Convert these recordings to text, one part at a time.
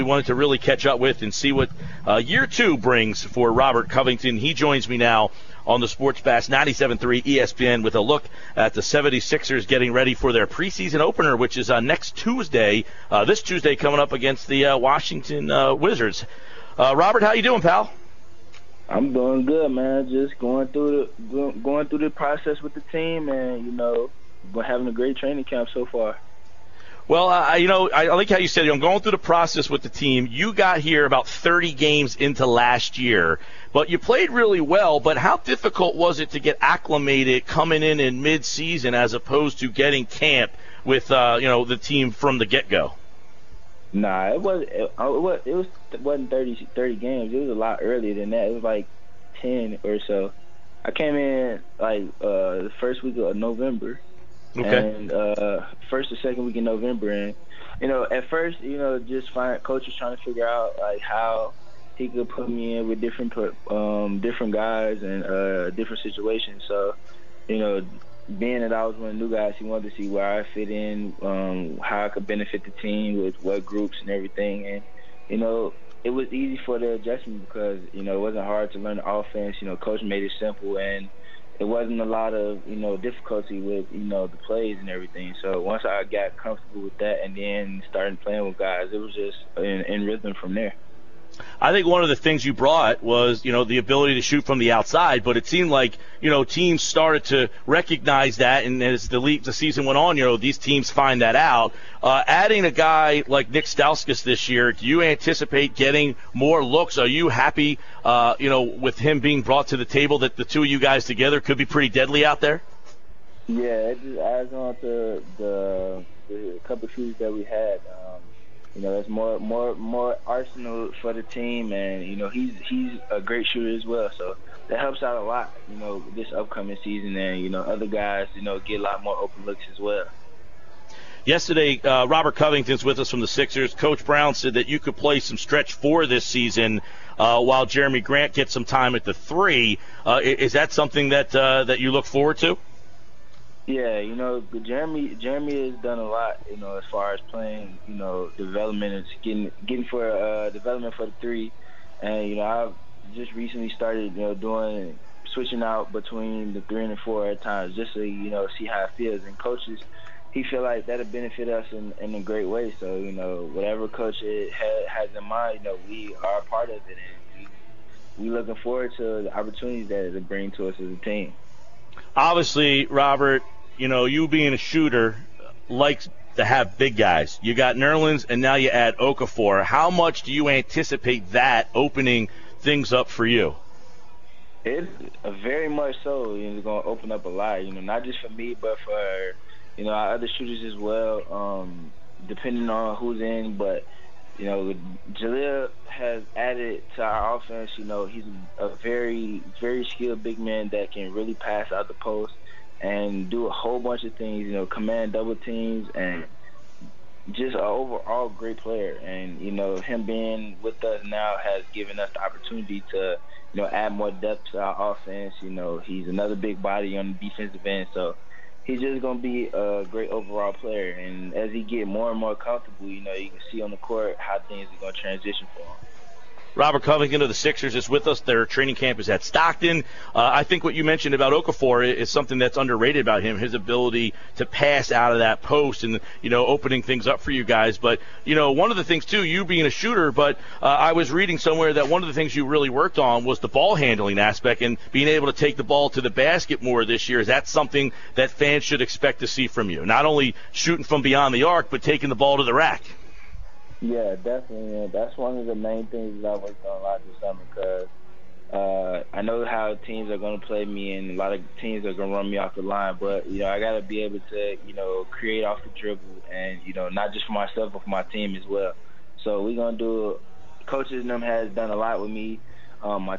we wanted to really catch up with and see what year two brings for Robert Covington. He joins me now on the Sports Bash 97.3 ESPN with a look at the 76ers getting ready for their preseason opener, which is next Tuesday, this Tuesday coming up against the Washington Wizards. Robert, how you doing, pal? I'm doing good, man. Just going through the process with the team, and we're having a great training camp so far. Well, I like how you said, I'm going through the process with the team. You got here about 30 games into last year, but you played really well. But how difficult was it to get acclimated coming in mid-season as opposed to getting camp with, the team from the get-go? Nah, it wasn't 30 games. It was a lot earlier than that. It was like 10 or so. I came in the first week of November. Okay. And first or second week in November, and at first, just coach was trying to figure out how he could put me in with different guys and different situations. So, being that I was one of the new guys, he wanted to see where I fit in, how I could benefit the team with what groups and everything. And it was easy for the adjustment because it wasn't hard to learn the offense. Coach made it simple, and it wasn't a lot of, difficulty with, the plays and everything. So once I got comfortable with that and then started playing with guys, it was just in rhythm from there. I think one of the things you brought was, the ability to shoot from the outside, but it seemed like, teams started to recognize that, and as the season went on, these teams find that out. Adding a guy like Nick Stauskas this year, do you anticipate getting more looks? Are you happy, with him being brought to the table, that the two of you guys together could be pretty deadly out there? Yeah, it just adds on to the couple of shooters that we had. There's more arsenal for the team, and he's a great shooter as well. So that helps out a lot. This upcoming season, and other guys, get a lot more open looks as well. Yesterday, Robert Covington's with us from the Sixers. Coach Brown said that you could play some stretch four this season while Jeremy Grant gets some time at the three. Is that something that you look forward to? Yeah, Jeremy has done a lot, as far as playing, development and getting for development for the three. And, I've just recently started, switching out between the 3 and the 4 at times just to, see how it feels. And coaches, he feel like that'll benefit us in a great way. So, whatever coach has in mind, we are a part of it. And we looking forward to the opportunities that it bring to us as a team. Obviously, Robert, you being a shooter likes to have big guys. You got Nerlens, and now you add Okafor. How much do you anticipate that opening things up for you? It's very much so. It's going to open up a lot, not just for me, but for, our other shooters as well, depending on who's in. But, Jahlil has added to our offense. He's a very, very skilled big man that can really pass out the post and do a whole bunch of things, command double teams, and just an overall great player. And, him being with us now has given us the opportunity to, add more depth to our offense. He's another big body on the defensive end, so he's just going to be a great overall player. And as he get more and more comfortable, you can see on the court how things are going to transition for him. Robert Covington of the Sixers is with us. Their training camp is at Stockton. I think what you mentioned about Okafor is something that's underrated about him, his ability to pass out of that post and, opening things up for you guys. But, one of the things, too, you being a shooter, but I was reading somewhere that one of the things you really worked on was the ball handling aspect and being able to take the ball to the basket more this year. Is that something that fans should expect to see from you? Not only shooting from beyond the arc, but taking the ball to the rack. Yeah, definitely. Yeah. That's one of the main things that I worked on a lot this summer because I know how teams are going to play me, and a lot of teams are going to run me off the line. But, I got to be able to, create off the dribble and, not just for myself but for my team as well. So we're going to do – coaches and them has done a lot with me. My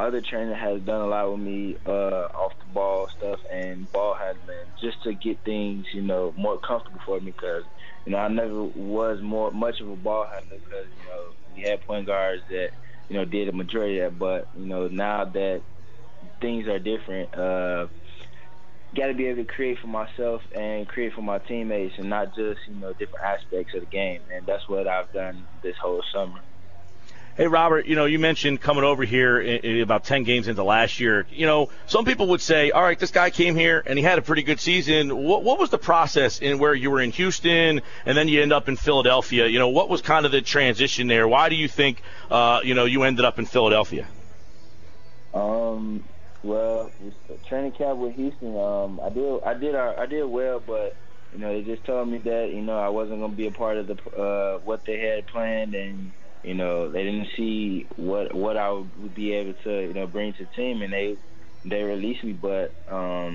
other trainer has done a lot with me off the ball stuff and ball handling just to get things, more comfortable for me because – I never was much of a ball handler because, we had point guards that, did a majority of that. But, now that things are different, got to be able to create for myself and create for my teammates, and not just different aspects of the game. And that's what I've done this whole summer. Hey, Robert, you mentioned coming over here in about 10 games into last year. Some people would say, all right, this guy came here and he had a pretty good season. What was the process in where you were in Houston and then you end up in Philadelphia? What was kind of the transition there? Why do you think, you ended up in Philadelphia? Well, training camp with Houston, I did well, but they just told me that I wasn't going to be a part of the what they had planned, and they didn't see what I would be able to bring to the team, and they released me. But I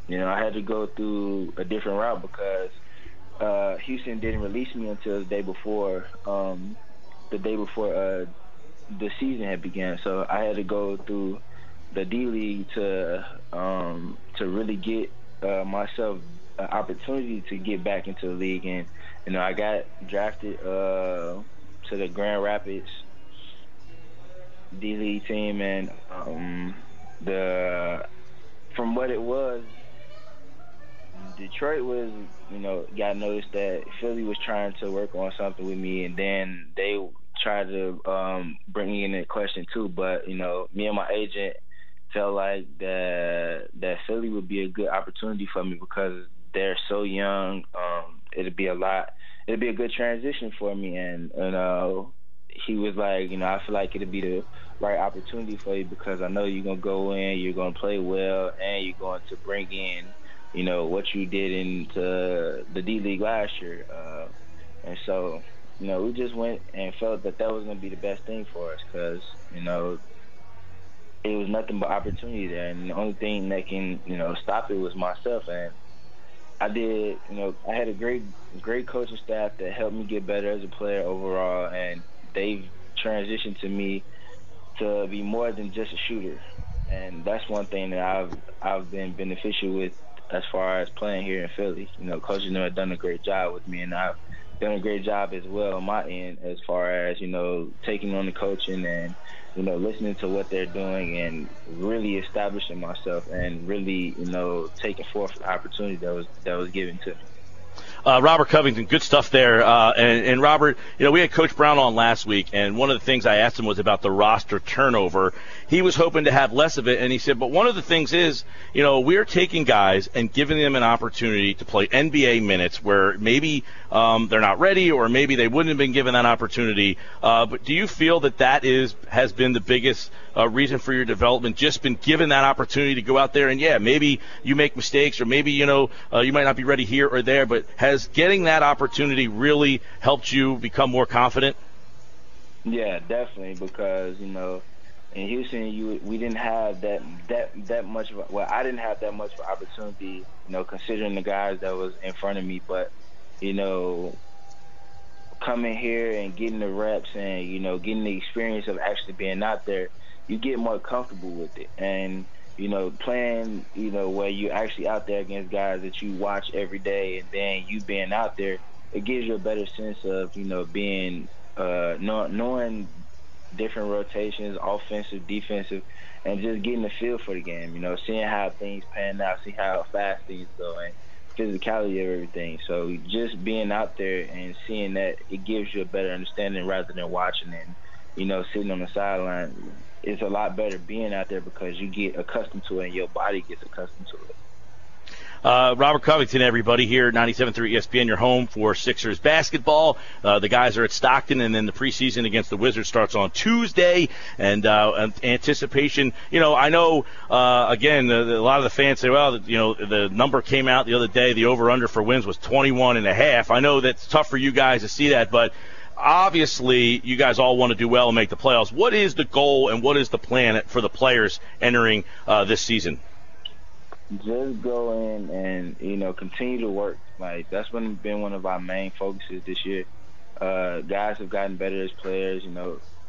had to go through a different route because Houston didn't release me until the day before the season had begun. So I had to go through the D League to really get myself an opportunity to get back into the league. And I got drafted to the Grand Rapids D League team, and from what it was, Detroit was got noticed that Philly was trying to work on something with me, and then they tried to bring me in question too. But me and my agent felt like that Philly would be a good opportunity for me because they're so young. It'd be a good transition for me, and he was like, I feel like it'd be the right opportunity for you because I know you're gonna go in, you're gonna play well, and you're going to bring in what you did into the D League last year, and so we just went and felt that was going to be the best thing for us because it was nothing but opportunity there, and the only thing that can stop it was myself. And I did, I had a great coaching staff that helped me get better as a player overall, and they've transitioned to me to be more than just a shooter, and that's one thing that I've been beneficial with as far as playing here in Philly. Coaches have done a great job with me, and I've done a great job as well on my end as far as taking on the coaching and listening to what they're doing and really establishing myself and really taking forth the opportunity that was given to me. Robert Covington, good stuff there. And Robert, we had Coach Brown on last week, and one of the things I asked him was about the roster turnover. He was hoping to have less of it, and he said, but one of the things is, we're taking guys and giving them an opportunity to play NBA minutes where maybe they're not ready or maybe they wouldn't have been given that opportunity. But do you feel that has been the biggest reason for your development, just been given that opportunity to go out there and, maybe you make mistakes or maybe, you might not be ready here or there, but has getting that opportunity really helped you become more confident? Yeah, definitely, because, in Houston, we didn't have that much of I didn't have that much of opportunity, considering the guys that was in front of me. But, coming here and getting the reps and, getting the experience of actually being out there, you get more comfortable with it. And, playing, where you're actually out there against guys that you watch every day, and then you being out there, it gives you a better sense of, being, knowing different rotations, offensive, defensive, and just getting a feel for the game, seeing how things pan out, see how fast things go, and physicality of everything. So just being out there and seeing that, it gives you a better understanding rather than watching and, sitting on the sideline. It's a lot better being out there because you get accustomed to it and your body gets accustomed to it. Robert Covington, everybody, here, 97.3 ESPN, your home for Sixers basketball. The guys are at Stockton, and then the preseason against the Wizards starts on Tuesday. And anticipation, I know, again, a lot of the fans say, well, the number came out the other day, the over-under for wins was 21.5. I know that's tough for you guys to see that, but obviously you guys all want to do well and make the playoffs. What is the goal and what is the plan for the players entering this season? Just go in and, continue to work. Like, that's been one of our main focuses this year. Guys have gotten better as players.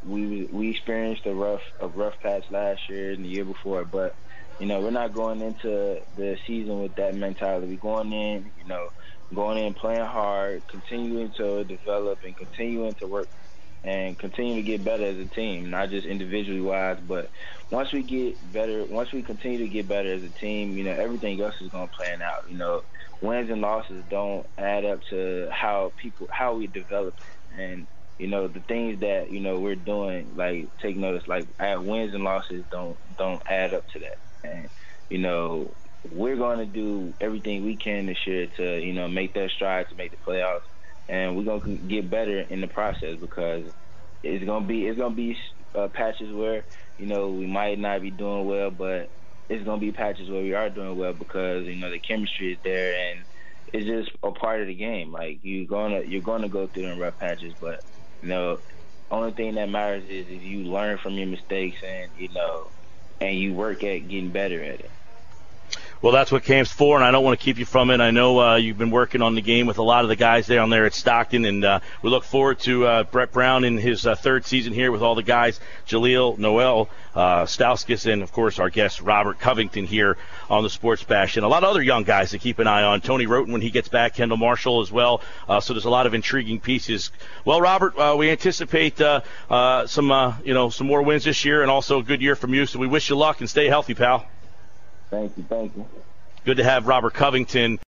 We experienced a rough patch last year and the year before, but, we're not going into the season with that mentality. We're going in, playing hard, continuing to develop and continuing to work and continue to get better as a team, not just individually wise, but once we continue to get better as a team, everything else is going to plan out. Wins and losses don't add up to how we develop, and the things that we're doing, like take notice, like wins and losses don't add up to that. And we're going to do everything we can this year to make that stride to make the playoffs, and we're going to get better in the process, because it's going to be patches where we might not be doing well, but it's going to be patches where we are doing well, because the chemistry is there, and it's just a part of the game. Like you're gonna go through them rough patches, but only thing that matters is if you learn from your mistakes and and you work at getting better at it. Well, that's what camp's for, and I don't want to keep you from it. I know you've been working on the game with a lot of the guys down there at Stockton, and we look forward to Brett Brown in his third season here with all the guys, Jahlil, Noel, Stauskas, and, of course, our guest Robert Covington here on the Sports Bash. And a lot of other young guys to keep an eye on. Tony Roten when he gets back, Kendall Marshall as well. So there's a lot of intriguing pieces. Well, Robert, we anticipate some more wins this year and also a good year from you. So we wish you luck and stay healthy, pal. Thank you. Good to have Robert Covington.